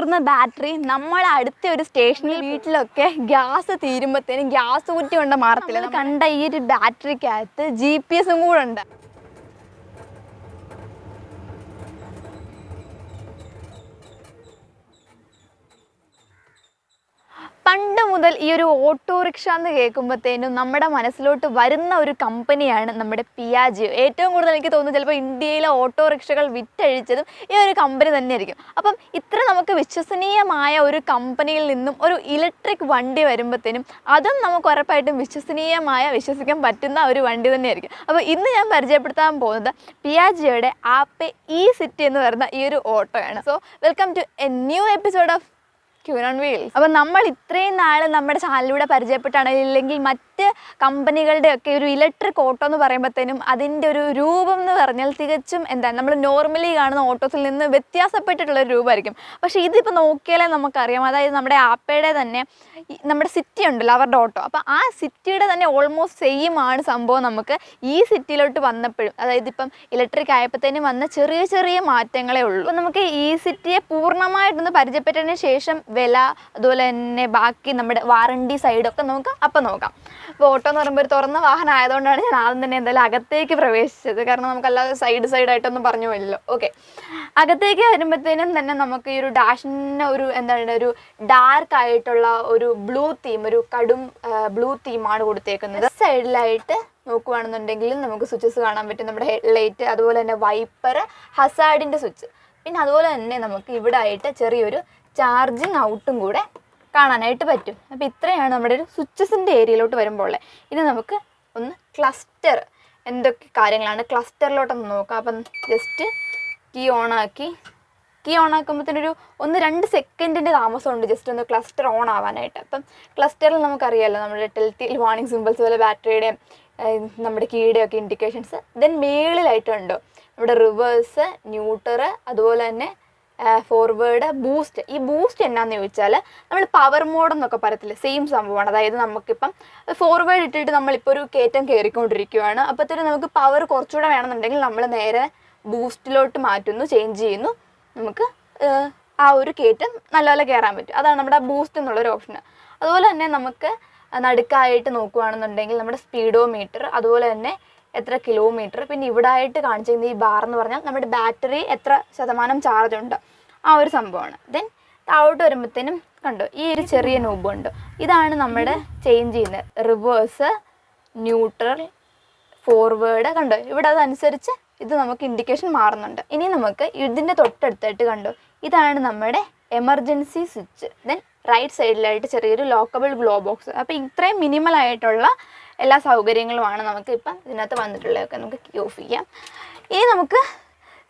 തീർന്ന ബാറ്ററി നമ്മൾ അടുത്ത ഒരു സ്റ്റേഷനിൽ വീട്ടിലൊക്കെ ഗ്യാസ് തീരുമ്പോഴത്തേനും ഗ്യാസ് കുറ്റി കൊണ്ട് മാറത്തില്ല. കണ്ട ഈ ഒരു ബാറ്ററിക്കകത്ത് GPS കൂടെ ഉണ്ട്. പണ്ട് മുതൽ ഈ ഒരു ഓട്ടോറിക്ഷ എന്ന് കേൾക്കുമ്പോഴത്തേനും നമ്മുടെ മനസ്സിലോട്ട് വരുന്ന ഒരു കമ്പനിയാണ് നമ്മുടെ പിയാജിയോ. ഏറ്റവും കൂടുതൽ എനിക്ക് തോന്നുന്നു ചിലപ്പോൾ ഇന്ത്യയിലെ ഓട്ടോറിക്ഷകൾ വിറ്റഴിച്ചതും ഈ ഒരു കമ്പനി തന്നെയായിരിക്കും. അപ്പം ഇത്ര നമുക്ക് വിശ്വസനീയമായ ഒരു കമ്പനിയിൽ നിന്നും ഒരു ഇലക്ട്രിക് വണ്ടി വരുമ്പോഴത്തേനും അതും നമുക്ക് ഉറപ്പായിട്ടും വിശ്വസിക്കാൻ പറ്റുന്ന ഒരു വണ്ടി തന്നെയായിരിക്കും. അപ്പോൾ ഇന്ന് ഞാൻ പരിചയപ്പെടുത്താൻ പോകുന്നത് പിയാജിയോയുടെ ആപ്പെ E-City എന്ന് പറയുന്ന ഈ ഒരു ഓട്ടോയാണ്. So welcome to a new episode of അപ്പം നമ്മൾ ഇത്രയും നാൾ നമ്മുടെ ചാനലിലൂടെ പരിചയപ്പെട്ടാണ്, ഇല്ലെങ്കിൽ മറ്റ് കമ്പനികളുടെയൊക്കെ ഒരു ഇലക്ട്രിക് ഓട്ടോ എന്ന് പറയുമ്പോഴത്തേനും അതിൻ്റെ ഒരു രൂപം എന്ന് പറഞ്ഞാൽ തികച്ചും എന്താണ് നമ്മൾ നോർമലി കാണുന്ന ഓട്ടോസിൽ നിന്ന് വ്യത്യാസപ്പെട്ടിട്ടുള്ളൊരു രൂപമായിരിക്കും. പക്ഷേ ഇതിപ്പോൾ നോക്കിയാലേ നമുക്കറിയാം, അതായത് നമ്മുടെ ആപ്പയുടെ തന്നെ നമ്മുടെ സിറ്റി ഉണ്ടല്ലോ അവരുടെ ഓട്ടോ, അപ്പോൾ ആ സിറ്റിയുടെ തന്നെ ഓൾമോസ്റ്റ് സെയിം ആണ് സംഭവം. നമുക്ക് ഈ സിറ്റിയിലോട്ട് വന്നപ്പോഴും, അതായത് ഇപ്പം ഇലക്ട്രിക് ആയപ്പോഴത്തേനും വന്ന ചെറിയ ചെറിയ മാറ്റങ്ങളേ ഉള്ളൂ. അപ്പോൾ നമുക്ക് ഈ സിറ്റിയെ പൂർണ്ണമായിട്ടൊന്ന് പരിചയപ്പെട്ടതിന് ശേഷം വില, അതുപോലെ തന്നെ ബാക്കി നമ്മുടെ വാറണ്ടി സൈഡൊക്കെ നമുക്ക് അപ്പം നോക്കാം. അപ്പോൾ ഓട്ടോ എന്ന് പറയുമ്പോൾ ഒരു തുറന്ന വാഹനം ആയതുകൊണ്ടാണ് ഞാൻ ആദ്യം തന്നെ എന്തായാലും അകത്തേക്ക് പ്രവേശിച്ചത്. കാരണം നമുക്കല്ലാതെ സൈഡായിട്ടൊന്നും പറഞ്ഞു പോയില്ലല്ലോ. ഓക്കെ, അകത്തേക്ക് വരുമ്പോഴത്തേനും തന്നെ നമുക്ക് ഈ ഒരു ഡാഷിന് ഒരു എന്താണ് ഒരു ഡാർക്ക് ആയിട്ടുള്ള ഒരു ബ്ലൂ തീം, ഒരു കടും ബ്ലൂ തീമാണ് കൊടുത്തേക്കുന്നത്. സൈഡിലായിട്ട് നോക്കുകയാണെന്നുണ്ടെങ്കിൽ നമുക്ക് സ്വിച്ചസ് കാണാൻ പറ്റും. നമ്മുടെ ഹെഡ്ലൈറ്റ്, അതുപോലെ തന്നെ വൈപ്പർ, ഹസാർഡിൻ്റെ സ്വിച്ച്, പിന്നെ അതുപോലെ തന്നെ നമുക്ക് ഇവിടെ ആയിട്ട് ചെറിയൊരു ചാർജിങ് ഔട്ടും കൂടെ കാണാനായിട്ട് പറ്റും. അപ്പോൾ ഇത്രയാണ് നമ്മുടെ ഒരു സ്വിച്ചസിൻ്റെ ഏരിയയിലോട്ട് വരുമ്പോൾ. ഇനി നമുക്ക് ഒന്ന് ക്ലസ്റ്റർ എന്തൊക്കെ കാര്യങ്ങളാണ് ക്ലസ്റ്ററിലോട്ടൊന്ന് നോക്കാം. അപ്പം ജസ്റ്റ് കീ ഓണാക്കുമ്പോഴത്തേനൊരു 1-2 സെക്കൻഡിൻ്റെ താമസമുണ്ട് ജസ്റ്റ് ഒന്ന് ക്ലസ്റ്റർ ഓൺ ആവാനായിട്ട്. അപ്പം ക്ലസ്റ്ററിൽ നമുക്കറിയാമല്ലോ നമ്മുടെ ടെൽറ്റെയിൽ വാർണിംഗ് സിമ്പിൾസ് പോലെ ബാറ്ററിയുടെയും നമ്മുടെ കീയുടെയൊക്കെ ഇൻഡിക്കേഷൻസ്. ദെൻ മേളിലായിട്ടുണ്ട് നമ്മുടെ റിവേഴ്സ്, ന്യൂട്രൽ, അതുപോലെ തന്നെ ഫോർവേഡ്, ബൂസ്റ്റ്. ഈ ബൂസ്റ്റ് എന്നാന്ന് ചോദിച്ചാൽ നമ്മൾ പവർ മോഡ് എന്നൊക്കെ പറയത്തില്ല, സെയിം സംഭവമാണ്. അതായത് നമുക്കിപ്പം ഫോർവേഡ് ഇട്ടിട്ട് നമ്മളിപ്പോൾ ഒരു കയറ്റം കയറിക്കൊണ്ടിരിക്കുകയാണ്, അപ്പോഴത്തേനും നമുക്ക് പവർ കുറച്ചുകൂടെ വേണമെന്നുണ്ടെങ്കിൽ നമ്മൾ നേരെ ബൂസ്റ്റിലോട്ട് മാറ്റുന്നു, ചേഞ്ച് ചെയ്യുന്നു, നമുക്ക് ആ ഒരു കയറ്റം നല്ലപോലെ കയറാൻ പറ്റും. അതാണ് നമ്മുടെ ബൂസ്റ്റ് എന്നുള്ളൊരു ഓപ്ഷൻ. അതുപോലെ തന്നെ നമുക്ക് നടുക്കായിട്ട് നോക്കുകയാണെന്നുണ്ടെങ്കിൽ നമ്മുടെ സ്പീഡോമീറ്റർ, അതുപോലെ തന്നെ എത്ര കിലോമീറ്റർ, പിന്നെ ഇവിടെ ആയിട്ട് കാണിച്ചിരുന്ന ഈ ബാർ എന്ന് പറഞ്ഞാൽ നമ്മുടെ ബാറ്ററി എത്ര ശതമാനം ചാർജ് ഉണ്ട്, ആ ഒരു സംഭവമാണ്. ദെൻ താഴോട്ട് വരുമ്പോഴത്തേനും കണ്ടോ ഈ ഒരു ചെറിയ നോബുണ്ട്, ഇതാണ് നമ്മുടെ ചേഞ്ച് ചെയ്യുന്നത്. റിവേഴ്സ്, ന്യൂട്രൽ, ഫോർവേഡ്, കണ്ടോ ഇവിടെ അതനുസരിച്ച് ഇത് നമുക്ക് ഇൻഡിക്കേഷൻ മാറുന്നുണ്ട്. ഇനി നമുക്ക് ഇതിൻ്റെ തൊട്ടടുത്തായിട്ട് കണ്ടോ ഇതാണ് നമ്മുടെ എമർജൻസി സ്വിച്ച്. ദെൻ റൈറ്റ് സൈഡിലായിട്ട് ചെറിയൊരു ലോക്കബിൾ ഗ്ലോ ബോക്സ്. അപ്പോൾ ഇത്രയും മിനിമലായിട്ടുള്ള എല്ലാ സൗകര്യങ്ങളുമാണ് നമുക്ക് ഇപ്പം ഇതിനകത്ത് വന്നിട്ടുള്ളതൊക്കെ. നമുക്ക് കീ ഓഫ് ചെയ്യാം. ഇനി നമുക്ക്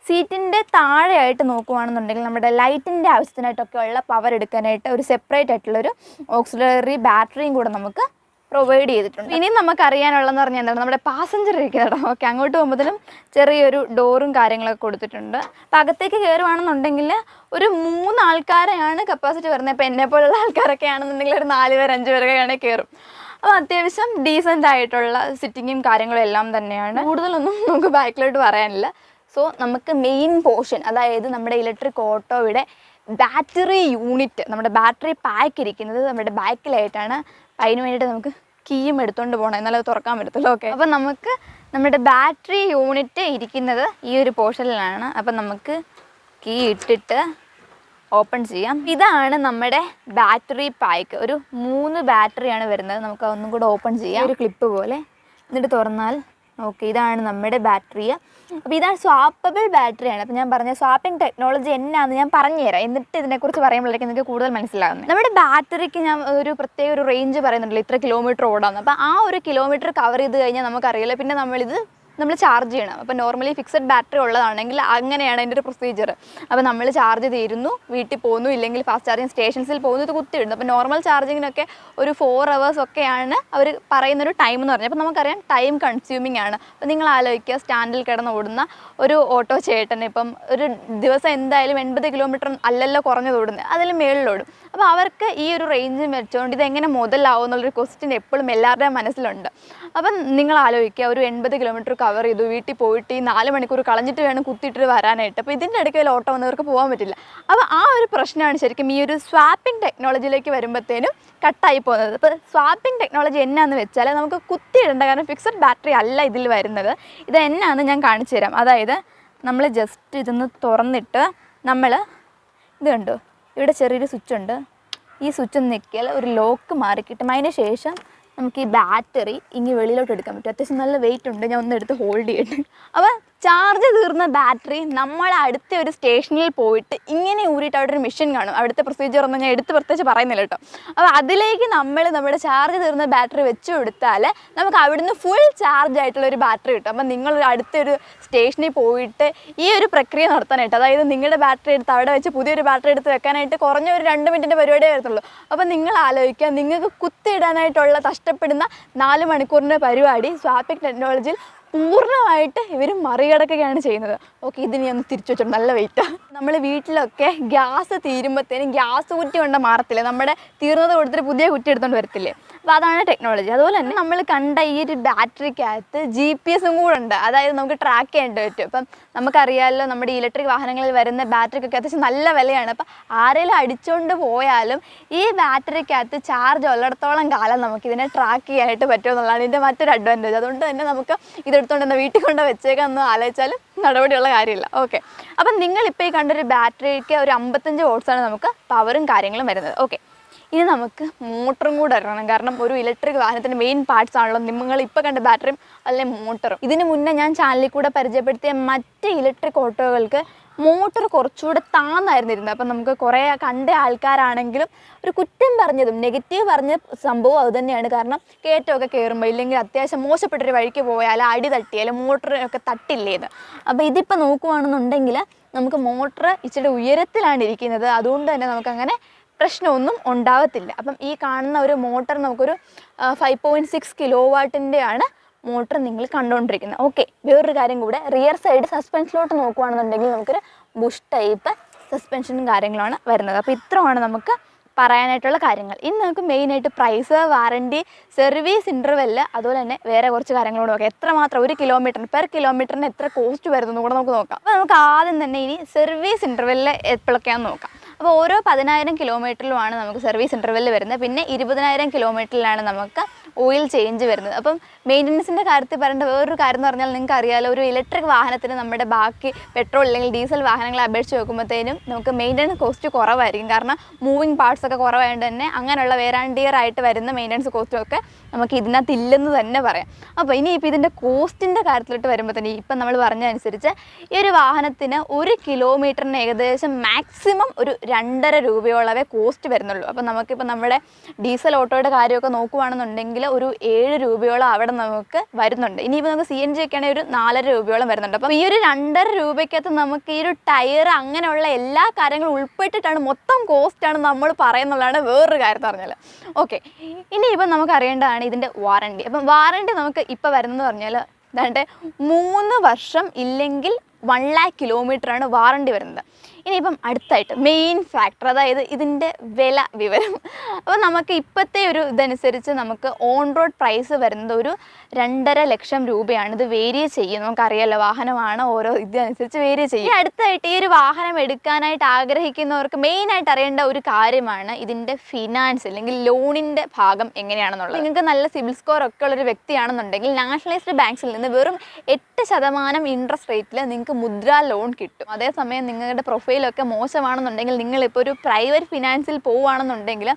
സീറ്റിൻ്റെ താഴെയായിട്ട് നോക്കുകയാണെന്നുണ്ടെങ്കിൽ നമ്മുടെ ലൈറ്റിൻ്റെ ആവശ്യത്തിനായിട്ടൊക്കെ ഉള്ള പവർ എടുക്കാനായിട്ട് ഒരു സെപ്പറേറ്റ് ആയിട്ടുള്ളൊരു ഓക്സിലറി ബാറ്ററിയും കൂടെ നമുക്ക് പ്രൊവൈഡ് ചെയ്തിട്ടുണ്ട്. ഇനി നമുക്കറിയാനുള്ളതെന്ന് പറഞ്ഞാൽ എന്താണ് നമ്മുടെ പാസഞ്ചർ ഇരിക്കുന്നുണ്ടോ. ഓക്കെ, അങ്ങോട്ട് പോകുമ്പോഴത്തേനും ചെറിയൊരു ഡോറും കാര്യങ്ങളൊക്കെ കൊടുത്തിട്ടുണ്ട്. അപ്പോൾ അകത്തേക്ക് കയറുവാണെന്നുണ്ടെങ്കിൽ ഒരു 3 ആൾക്കാരെയാണ് കപ്പാസിറ്റി വരുന്നത്. ഇപ്പോൾ എന്നെപ്പോലുള്ള ആൾക്കാരൊക്കെ ആണെന്നുണ്ടെങ്കിൽ ഒരു 4 പേര് 5 പേരൊക്കെ ആണെങ്കിൽ കയറും. അപ്പോൾ അത്യാവശ്യം ഡീസൻ്റ് ആയിട്ടുള്ള സിറ്റിങ്ങും കാര്യങ്ങളും എല്ലാം തന്നെയാണ്. കൂടുതലൊന്നും നമുക്ക് ബാക്കിലോട്ട് പറയാനില്ല. സോ നമുക്ക് മെയിൻ പോർഷൻ, അതായത് നമ്മുടെ ഇലക്ട്രിക് ഓട്ടോയുടെ ബാറ്ററി യൂണിറ്റ്, നമ്മുടെ ബാറ്ററി പാക്ക് ഇരിക്കുന്നത് നമ്മുടെ ബാക്കിലായിട്ടാണ്. അതിന് വേണ്ടിയിട്ട് നമുക്ക് കീയും എടുത്തുകൊണ്ട് പോകണം, എന്നാലും അത് തുറക്കാൻ പറ്റത്തുള്ളൂ. ഓക്കെ, അപ്പം നമുക്ക് നമ്മുടെ ബാറ്ററി യൂണിറ്റ് ഇരിക്കുന്നത് ഈ ഒരു പോർഷനിലാണ്. അപ്പം നമുക്ക് കീ ഇട്ടിട്ട് ഓപ്പൺ ചെയ്യാം. ഇതാണ് നമ്മുടെ ബാറ്ററി പാക്ക്. ഒരു 3 ബാറ്ററിയാണ് വരുന്നത്. നമുക്ക് ഒന്നും കൂടെ ഓപ്പൺ ചെയ്യാം, ഒരു ക്ലിപ്പ് പോലെ. എന്നിട്ട് തുറന്നാൽ ഓക്കെ, ഇതാണ് നമ്മുടെ ബാറ്ററി. അപ്പോൾ ഇതാണ് സ്വാപ്പബിൾ ബാറ്ററിയാണ്. അപ്പോൾ ഞാൻ പറഞ്ഞ സ്വാപ്പിംഗ് ടെക്നോളജി എന്നാന്ന് ഞാൻ പറഞ്ഞുതരാം, എന്നിട്ട് ഇതിനെക്കുറിച്ച് പറയുമ്പോഴേക്കും നിങ്ങൾക്ക് കൂടുതൽ മനസ്സിലാകുന്നത്. നമ്മുടെ ബാറ്ററിക്ക് ഞാൻ ഒരു പ്രത്യേക ഒരു റേഞ്ച് പറയുന്നുണ്ടല്ലോ, ഇത്ര കിലോമീറ്റർ ഓടാന്ന്. അപ്പോൾ ആ ഒരു കിലോമീറ്റർ കവർ ചെയ്ത് കഴിഞ്ഞാൽ നമുക്കറിയില്ല, പിന്നെ നമ്മൾ ചാർജ് ചെയ്യണം. അപ്പോൾ നോർമലി ഫിക്സഡ് ബാറ്ററി ഉള്ളതാണെങ്കിൽ അങ്ങനെയാണ് അതിൻ്റെ ഒരു പ്രൊസീജിയർ. അപ്പോൾ നമ്മൾ ചാർജ് തീരുന്നു, വീട്ടിൽ പോകുന്നു, ഇല്ലെങ്കിൽ ഫാസ്റ്റ് ചാർജിങ് സ്റ്റേഷൻസിൽ പോകുന്നു, ഇത് കുത്തിയിടുന്നു. അപ്പോൾ നോർമൽ ചാർജിങ്ങിനൊക്കെ ഒരു 4 hours ഒക്കെയാണ് അവർ പറയുന്നൊരു ടൈം എന്ന് പറഞ്ഞാൽ. അപ്പോൾ നമുക്കറിയാം ടൈം കൺസ്യൂമിങ് ആണ്. അപ്പോൾ നിങ്ങൾ ആലോചിക്കുക, സ്റ്റാൻഡിൽ കിടന്ന് ഓടുന്ന ഒരു ഓട്ടോ ചേട്ടൻ ഇപ്പം ഒരു ദിവസം എന്തായാലും 80 കിലോമീറ്റർ അല്ലല്ലോ കുറഞ്ഞത് ഓടുന്നത്, അതിൽ മേളിലോടും. അപ്പോൾ അവർക്ക് ഈ ഒരു റേഞ്ച് വെച്ചുകൊണ്ട് ഇതെങ്ങനെ മുതലാവും എന്നുള്ളൊരു ക്വസ്റ്റ്യൻ എപ്പോഴും എല്ലാവരുടെയും മനസ്സിലുണ്ട്. അപ്പം നിങ്ങൾ ആലോചിക്കുക, ഒരു 80 കിലോമീറ്റർ കവർ ചെയ്തു, വീട്ടിൽ പോയിട്ട് ഈ 4 മണിക്കൂർ കളഞ്ഞിട്ട് വേണം കുത്തിയിട്ട് വരാനായിട്ട്. അപ്പോൾ ഇതിൻ്റെ ഇടയ്ക്ക് ഓട്ടോ വന്നവർക്ക് പോകാൻ പറ്റില്ല. അപ്പോൾ ആ ഒരു പ്രശ്നമാണ് ശരിക്കും ഈ ഒരു സ്വാപ്പിംഗ് ടെക്നോളജിയിലേക്ക് വരുമ്പോഴത്തേനും കട്ടായി പോകുന്നത്. അപ്പോൾ സ്വാപ്പിംഗ് ടെക്നോളജി എന്നാന്ന് വെച്ചാൽ നമുക്ക് കുത്തിയിടേണ്ട, കാരണം ഫിക്സഡ് ബാറ്ററി അല്ല ഇതിൽ വരുന്നത്. ഇത് എന്നാന്ന് ഞാൻ കാണിച്ചു തരാം. അതായത് നമ്മൾ ജസ്റ്റ് ഇതൊന്ന് തുറന്നിട്ട് നമ്മൾ ഇത് കണ്ടു, ഇവിടെ ചെറിയൊരു സ്വിച്ച് ഉണ്ട്. ഈ സ്വിച്ച് ഒന്ന് ഞെക്കിയാൽ ഒരു ലോക്ക് മാറിക്കിട്ടും. അതിന് ശേഷം നമുക്ക് ഈ ബാറ്ററി ഇങ്ങനെ വെളിയിലോട്ട് എടുക്കാൻ പറ്റും. അത്യാവശ്യം നല്ല വെയിറ്റ് ഉണ്ട്. ഞാൻ ഒന്ന് എടുത്ത് ഹോൾഡ് ചെയ്യട്ടെ. അപ്പോൾ ചാർജ് തീർന്ന ബാറ്ററി നമ്മൾ അടുത്ത ഒരു സ്റ്റേഷനിൽ പോയിട്ട് ഇങ്ങനെ ഊരിയിട്ട് അവിടെ ഒരു മെഷീൻ കാണും. അവിടുത്തെ പ്രൊസീജിയർ ഒന്നും ഞാൻ പ്രത്യേകിച്ച് പറയുന്നില്ല കേട്ടോ. അപ്പോൾ അതിലേക്ക് നമ്മൾ നമ്മുടെ ചാർജ് തീർന്ന ബാറ്ററി വെച്ച് കൊടുത്താൽ നമുക്ക് അവിടുന്ന് ഫുൾ ചാർജ് ആയിട്ടുള്ള ഒരു ബാറ്ററി കിട്ടും. അപ്പോൾ നിങ്ങൾ അടുത്തൊരു സ്റ്റേഷനിൽ പോയിട്ട് ഈ ഒരു പ്രക്രിയ നടത്താനായിട്ട്, അതായത് നിങ്ങളുടെ ബാറ്ററി എടുത്ത് അവിടെ വെച്ച് പുതിയൊരു ബാറ്ററി എടുത്ത് വെക്കാനായിട്ട് കുറഞ്ഞ ഒരു 2 മിനിറ്റിൻ്റെ പരിപാടിയേ വരത്തുള്ളൂ. അപ്പോൾ നിങ്ങൾ ആലോചിക്കുക, നിങ്ങൾക്ക് കുത്തിയിടാനായിട്ടുള്ള കഷ്ടപ്പെടുന്ന 4 മണിക്കൂറിൻ്റെ പരിപാടി സ്വാപ്പിംഗ് ടെക്നോളജിയിൽ പൂർണ്ണമായിട്ട് ഇവർ മറികടക്കുകയാണ് ചെയ്യുന്നത്. ഓക്കെ, ഇതിനി ഒന്ന് തിരിച്ചു വെച്ചോളൂ, നല്ല വെയിറ്റാണ്. നമ്മൾ വീട്ടിലൊക്കെ ഗ്യാസ് തീരുമ്പോഴത്തേനും ഗ്യാസ് കുറ്റി കൊണ്ട് മാറത്തില്ലേ, നമ്മുടെ തീർന്നത് കൊടുത്തിട്ട് പുതിയ കുറ്റി എടുത്തുകൊണ്ട് വരത്തില്ലേ. അപ്പോൾ അതാണ് ടെക്നോളജി. അതുപോലെ തന്നെ നമ്മൾ കണ്ട ഈ ഒരു ബാറ്ററിക്കകത്ത് GPS കൂടെ ഉണ്ട്. അതായത് നമുക്ക് ട്രാക്ക് ചെയ്യേണ്ടി പറ്റും. അപ്പം നമുക്കറിയാമല്ലോ, നമ്മുടെ ഇലക്ട്രിക് വാഹനങ്ങളിൽ വരുന്ന ബാറ്ററിക്കൊക്കെ അത്യാവശ്യം നല്ല വിലയാണ്. അപ്പം ആരെങ്കിലും അടിച്ചുകൊണ്ട് പോയാലും ഈ ബാറ്ററിക്കകത്ത് ചാർജ് ഉള്ളിടത്തോളം കാലം നമുക്കിതിനെ ട്രാക്ക് ചെയ്യാനായിട്ട് പറ്റുമെന്നുള്ളതാണ് ഇതിൻ്റെ മറ്റൊരു അഡ്വാൻറ്റേജ്. അതുകൊണ്ട് തന്നെ നമുക്ക് ഇതെടുത്തുകൊണ്ട് തന്നെ വീട്ടിൽ കൊണ്ട് വെച്ചേക്കാമെന്ന് ആലോചിച്ചാലും നടപടിയുള്ള കാര്യമില്ല. ഓക്കെ, അപ്പം നിങ്ങളിപ്പോൾ ഈ കണ്ടൊരു ബാറ്ററിക്ക് ഒരു 55 വോൾട്ട്സാണ് നമുക്ക് പവറും കാര്യങ്ങളും വരുന്നത്. ഓക്കെ, ഇനി നമുക്ക് മോട്ടറും കൂടെ ഇറങ്ങണം. കാരണം ഒരു ഇലക്ട്രിക് വാഹനത്തിൻ്റെ മെയിൻ പാർട്സ് ആണല്ലോ നിങ്ങൾ ഇപ്പോൾ കണ്ട ബാറ്ററിയും അല്ലെങ്കിൽ മോട്ടറും. ഇതിന് മുന്നേ ഞാൻ ചാനലിൽ കൂടെ പരിചയപ്പെടുത്തിയ മറ്റ് ഇലക്ട്രിക് ഓട്ടോകൾക്ക് മോട്ടർ കുറച്ചുകൂടെ താന്നായിരുന്നിരുന്നത്. അപ്പം നമുക്ക് കുറേ കണ്ട ആൾക്കാരാണെങ്കിലും ഒരു കുറ്റം പറഞ്ഞതും നെഗറ്റീവ് പറഞ്ഞ സംഭവം അതുതന്നെയാണ്. കാരണം കയറ്റമൊക്കെ കയറുമ്പോൾ ഇല്ലെങ്കിൽ അത്യാവശ്യം മോശപ്പെട്ടൊരു വഴിക്ക് പോയാൽ അടി തട്ടിയാൽ മോട്ടറിനൊക്കെ തട്ടില്ലേത്. അപ്പോൾ ഇതിപ്പോൾ നോക്കുവാണെന്നുണ്ടെങ്കിൽ നമുക്ക് മോട്ടർ ഇച്ചിരി ഉയരത്തിലാണ് ഇരിക്കുന്നത്. അതുകൊണ്ട് തന്നെ നമുക്കങ്ങനെ പ്രശ്നമൊന്നും ഉണ്ടാവത്തില്ല. അപ്പം ഈ കാണുന്ന ഒരു മോട്ടർ നമുക്കൊരു 5.6 കിലോ വാട്ടിൻ്റെയാണ് മോട്ടർ നിങ്ങൾ കണ്ടുകൊണ്ടിരിക്കുന്നത്. ഓക്കെ, വേറൊരു കാര്യം കൂടെ, റിയർ സൈഡ് സസ്പെൻഷനിലോട്ട് നോക്കുകയാണെന്നുണ്ടെങ്കിൽ നമുക്കൊരു ബുഷ് ടൈപ്പ് സസ്പെൻഷനും കാര്യങ്ങളാണ് വരുന്നത്. അപ്പോൾ ഇത്രയാണ് നമുക്ക് പറയാനായിട്ടുള്ള കാര്യങ്ങൾ. ഇനി നമുക്ക് മെയിനായിട്ട് പ്രൈസ്, വാറണ്ടി, സർവീസ് ഇൻ്റർവെല്ല്, അതുപോലെ തന്നെ വേറെ കുറച്ച് കാര്യങ്ങളോട് നോക്കാം. എത്രമാത്രം ഒരു കിലോമീറ്ററിന് പെർ കിലോമീറ്ററിന് എത്ര കോസ്റ്റ് വരുന്നു കൂടെ നമുക്ക് നോക്കാം. അപ്പോൾ നമുക്ക് ആദ്യം തന്നെ ഇനി സർവീസ് ഇൻ്റർവെല്ല് എപ്പോഴൊക്കെയാണെന്ന് നോക്കാം. അപ്പോൾ ഓരോ 10,000 കിലോമീറ്ററിലുമാണ് നമുക്ക് സർവീസ് ഇൻ്റർവെല്ല് വരുന്നത്. പിന്നെ 20,000 കിലോമീറ്ററിലാണ് നമുക്ക് ഓയിൽ ചേഞ്ച് വരുന്നത്. അപ്പം മെയിൻ്റനൻസിൻ്റെ കാര്യത്തിൽ പറയേണ്ട വേറൊരു കാര്യം എന്ന് പറഞ്ഞാൽ നിങ്ങൾക്ക് അറിയാമല്ലോ, ഒരു ഇലക്ട്രിക് വാഹനത്തിന് നമ്മുടെ ബാക്കി പെട്രോൾ അല്ലെങ്കിൽ ഡീസൽ വാഹനങ്ങളെ അപേക്ഷിച്ച് നോക്കുമ്പോഴത്തേനും നമുക്ക് മെയിൻ്റനൻസ് കോസ്റ്റ് കുറവായിരിക്കും. കാരണം മൂവിങ് പാർട്സ് ഒക്കെ കുറവായതുകൊണ്ട് തന്നെ അങ്ങനെയുള്ള വേറാണ്ടിയർ ആയിട്ട് വരുന്ന മെയിൻ്റനൻസ് കോസ്റ്റൊക്കെ നമുക്ക് ഇതിനകത്ത് ഇല്ലെന്ന് തന്നെ പറയാം. അപ്പോൾ ഇനിയിപ്പോൾ ഇതിൻ്റെ കോസ്റ്റിൻ്റെ കാര്യത്തിലോട്ട് വരുമ്പോൾ തന്നെ ഇപ്പം നമ്മൾ പറഞ്ഞതനുസരിച്ച് ഈ ഒരു വാഹനത്തിന് 1 കിലോമീറ്ററിന് ഏകദേശം മാക്സിമം ഒരു 2.5 രൂപയോളവേ കോസ്റ്റ് വരുന്നുള്ളൂ. അപ്പം നമുക്കിപ്പോൾ നമ്മുടെ ഡീസൽ ഓട്ടോയുടെ കാര്യമൊക്കെ നോക്കുവാണെന്നുണ്ടെങ്കിൽ ഒരു 7 രൂപയോളം അവിടെ നമുക്ക് വരുന്നുണ്ട്. ഇനിയിപ്പോൾ നമുക്ക് CNG ഒക്കെ ആണെങ്കിൽ ഒരു 4.5 രൂപയോളം വരുന്നുണ്ട്. അപ്പോൾ ഈ ഒരു 2.5 രൂപയ്ക്കകത്ത് നമുക്ക് ഈ ഒരു ടയർ അങ്ങനെയുള്ള എല്ലാ കാര്യങ്ങളും ഉൾപ്പെട്ടിട്ടാണ് മൊത്തം കോസ്റ്റാണ് നമ്മൾ പറയുന്നതാണ് വേറൊരു കാര്യം എന്ന് പറഞ്ഞാൽ. ഓക്കെ, ഇനിയിപ്പം നമുക്ക് അറിയേണ്ടതാണ് ഇതിൻ്റെ വാറണ്ടി. അപ്പം വാറണ്ടി നമുക്ക് ഇപ്പോൾ വരുന്നതെന്ന് പറഞ്ഞാൽ ഏതാണ്ട് 3 വർഷം ഇല്ലെങ്കിൽ 1 lakh കിലോമീറ്ററാണ് വാറണ്ടി വരുന്നത്. ഇനിയിപ്പം അടുത്തായിട്ട് മെയിൻ ഫാക്ടർ, അതായത് ഇതിൻ്റെ വില വിവരം. അപ്പോൾ നമുക്ക് ഇപ്പോഴത്തെ ഒരു ഇതനുസരിച്ച് നമുക്ക് ഓൺ റോഡ് പ്രൈസ് വരുന്നത് ഒരു 2.5 ലക്ഷം രൂപയാണ്. ഇത് വേരി ചെയ്യും, നമുക്കറിയാമല്ലോ, വാഹനമാണ്, ഓരോ ഇതനുസരിച്ച് വേരി ചെയ്യും. അടുത്തായിട്ട് ഈ ഒരു വാഹനം എടുക്കാനായിട്ട് ആഗ്രഹിക്കുന്നവർക്ക് മെയിനായിട്ട് അറിയേണ്ട ഒരു കാര്യമാണ് ഇതിൻ്റെ ഫിനാൻസ് അല്ലെങ്കിൽ ലോണിൻ്റെ ഭാഗം എങ്ങനെയാണെന്നുള്ളത്. നിങ്ങൾക്ക് നല്ല സിബിൽ സ്കോർ ഒക്കെ ഉള്ളൊരു വ്യക്തിയാണെന്നുണ്ടെങ്കിൽ നാഷണലൈസ്ഡ് ബാങ്ക്സിൽ നിന്ന് വെറും 8% ഇൻട്രസ്റ്റ് റേറ്റിൽ നിങ്ങൾക്ക് മുദ്രാ ലോൺ കിട്ടും. അതേസമയം നിങ്ങളുടെ പ്രൊഫൈലൊക്കെ മോശമാണെന്നുണ്ടെങ്കിൽ നിങ്ങളിപ്പോൾ ഒരു പ്രൈവറ്റ് ഫിനാൻസിൽ പോവുകയാണെന്നുണ്ടെങ്കിൽ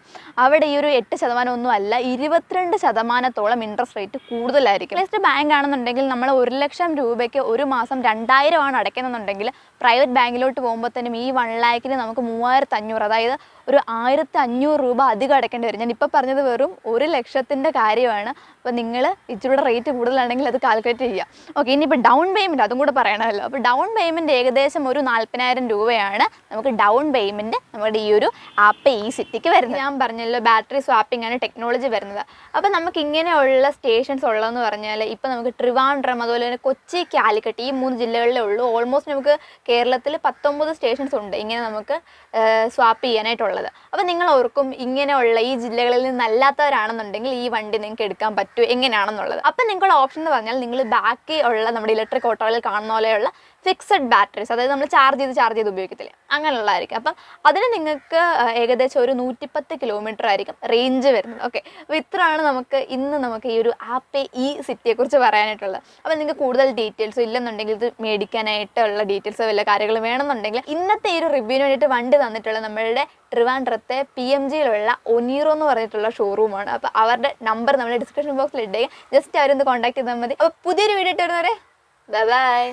അവിടെ ഈ ഒരു 8% ഒന്നും അല്ല, 22% ഇൻട്രസ്റ്റ് റേറ്റ് കൂടുതലായിരിക്കും. നെക്സ്റ്റ് ബാങ്ക് ആണെന്നുണ്ടെങ്കിൽ നമ്മൾ 1 ലക്ഷം രൂപയ്ക്ക് ഒരു മാസം 2,000 അടയ്ക്കുന്നുണ്ടെങ്കിൽ പ്രൈവറ്റ് ബാങ്കിലോട്ട് പോകുമ്പോഴത്തേനും ഈ 1 ലാഖിന് നമുക്ക് 3,500, അതായത് ഒരു 1,500 രൂപ അധികം അടയ്ക്കേണ്ടി വരും. ഞാൻ ഇപ്പോൾ പറഞ്ഞത് വെറും 1 ലക്ഷത്തിൻ്റെ കാര്യമാണ്. അപ്പോൾ നിങ്ങൾ ഇച്ചിരൂടെ റേറ്റ് കൂടുതലാണെങ്കിൽ അത് കാൽക്കുലേറ്റ് ചെയ്യുക. ഓക്കെ, ഇനിയിപ്പോൾ ഡൗൺ പേയ്മെൻറ്റ് അതും കൂടെ പറയണമല്ലോ. അപ്പോൾ ഡൗൺ പേയ്മെൻറ്റ് ഏകദേശം ഒരു 40,000 രൂപയാണ് നമുക്ക് ഡൗൺ പേയ്മെൻറ്റ് നമ്മുടെ ഈ ഒരു ആപ്പ് E-Cityക്ക് വരുന്നത്. ഞാൻ പറഞ്ഞല്ലോ, ബാറ്ററി സ്വാപ്പിംഗ് ആണ് ടെക്നോളജി വരുന്നത്. അപ്പോൾ നമുക്ക് ഇങ്ങനെയുള്ള സ്റ്റേഷൻസ് ഉള്ളതെന്ന് പറഞ്ഞാൽ ഇപ്പോൾ നമുക്ക് ട്രിവാൻഡ്രം, അതുപോലെ തന്നെ കൊച്ചി, കാലിക്കറ്റ്, ഈ 3 ജില്ലകളിലേ ഉള്ളൂ. ഓൾമോസ്റ്റ് നമുക്ക് കേരളത്തിൽ 19 സ്റ്റേഷൻസ് ഉണ്ട് ഇങ്ങനെ നമുക്ക് സ്വാപ്പ് ചെയ്യാനായിട്ടുള്ളത്. അപ്പോൾ നിങ്ങൾ ഓർക്കും ഇങ്ങനെയുള്ള ഈ ജില്ലകളിൽ നിന്നല്ലാത്തവരാണെന്നുണ്ടെങ്കിൽ ഈ വണ്ടി നിങ്ങൾക്ക് എടുക്കാൻ പറ്റും പറ്റുമോ എങ്ങനെയാണെന്നുള്ളത്. അപ്പം നിങ്ങളുടെ ഓപ്ഷൻ എന്ന് പറഞ്ഞാൽ നിങ്ങൾ ബാക്കി ഉള്ള നമ്മുടെ ഇലക്ട്രിക് ഓട്ടോകളിൽ കാണുന്ന പോലെയുള്ള ഫിക്സഡ് ബാറ്ററീസ്, അതായത് നമ്മൾ ചാർജ് ചെയ്ത് ഉപയോഗിക്കത്തില്ലേ, അങ്ങനെയുള്ളതായിരിക്കും. അപ്പം അതിന് നിങ്ങൾക്ക് ഏകദേശം ഒരു 110 കിലോമീറ്റർ ആയിരിക്കും റേഞ്ച് വരുന്നത്. ഓക്കെ, അപ്പോൾ ഇത്രയാണ് നമുക്ക് ഈ ഒരു ആപ്പ് ഈ സിറ്റിയെ കുറിച്ച് പറയാനായിട്ടുള്ളത്. അപ്പോൾ നിങ്ങൾക്ക് കൂടുതൽ ഡീറ്റെയിൽസോ ഇല്ലെന്നുണ്ടെങ്കിൽ ഇത് മേടിക്കാനായിട്ടുള്ള ഡീറ്റെയിൽസോ വല്ല കാര്യങ്ങൾ വേണമെന്നുണ്ടെങ്കിൽ ഇന്നത്തെ ഈ ഒരു റിവ്യൂവിന് വേണ്ടിയിട്ട് വണ്ടി തന്നിട്ടുള്ള നമ്മളുടെ ട്രിവാൻഡ്രത്തെ PMGയിലുള്ള ഒനീറോ എന്ന് പറഞ്ഞിട്ടുള്ള ഷോറൂമാണ്. അപ്പോൾ അവരുടെ നമ്പർ നമ്മുടെ ഡിസ്ക്രിപ്ഷൻ ബോക്സിൽ ഇടുക, ജസ്റ്റ് അവരൊന്ന് കോൺടാക്ട് ചെയ്താൽ മതി. അപ്പോൾ പുതിയൊരു വീഡിയോ ഇട്ട് വരുന്നവരെ ബൈ.